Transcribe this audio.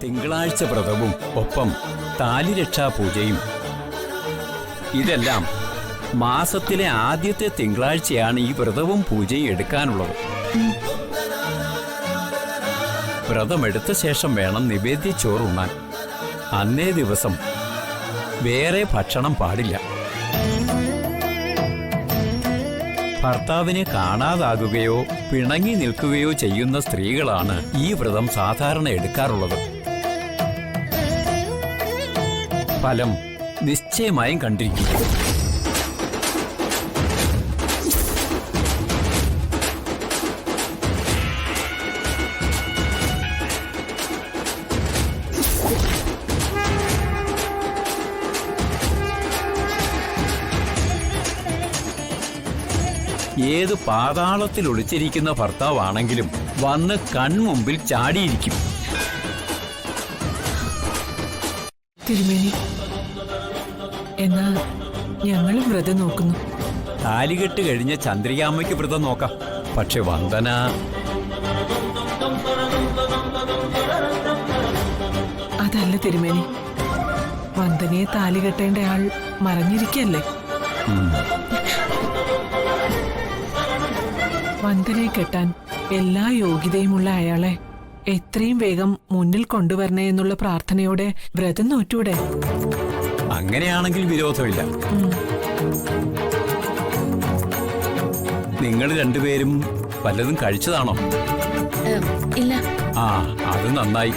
തിങ്കളാഴ്ച വ്രതവും ഒപ്പം താലിരക്ഷാ പൂജയും. ഇതെല്ലാം മാസത്തിലെ ആദ്യത്തെ തിങ്കളാഴ്ചയാണ് ഈ വ്രതവും പൂജയും എടുക്കാനുള്ളത്. വ്രതമെടുത്ത ശേഷം വേണം നിവേദ്യ ചോറുണ്ണാൻ. അന്നേ ദിവസം വേറെ ഭക്ഷണം പാടില്ല. ഭർത്താവിനെ കാണാതാകുകയോ പിണങ്ങി നിൽക്കുകയോ ചെയ്യുന്ന സ്ത്രീകളാണ് ഈ വ്രതം സാധാരണ എടുക്കാറുള്ളത്. ഫലം നിശ്ചയമായും കണ്ടിരിക്കും. ഏത് പാതാളത്തിൽ ഒളിച്ചിരിക്കുന്ന ഭർത്താവാണെങ്കിലും വന്ന് കൺമുമ്പിൽ ചാടിയിരിക്കും. തിരുമേനി, എന്നാ ഞങ്ങളും വ്രതം നോക്കുന്നു. താലികെട്ട് കഴിഞ്ഞ ചന്ദ്രികാമ്മയ്ക്ക് വ്രതം നോക്കാം. പക്ഷെ വന്ദന അതല്ല തിരുമേനി, വന്ദനയെ താലി കെട്ടേണ്ട ആൾ മറഞ്ഞിരിക്കല്ലേ. വന്ദനയെ കെട്ടാൻ എല്ലാ യോഗ്യതയുമുള്ള അയാളെ എത്രയും വേഗം മുന്നിൽ കൊണ്ടുവരണേ എന്നുള്ള പ്രാർത്ഥനയോടെ വ്രതം നോറ്റൂടെ? അങ്ങനെയാണെങ്കിൽ വിരോധമില്ല. നിങ്ങൾ രണ്ടുപേരും വല്ലതും കഴിച്ചതാണോ? ഇല്ല. ആ, അത് നന്നായി.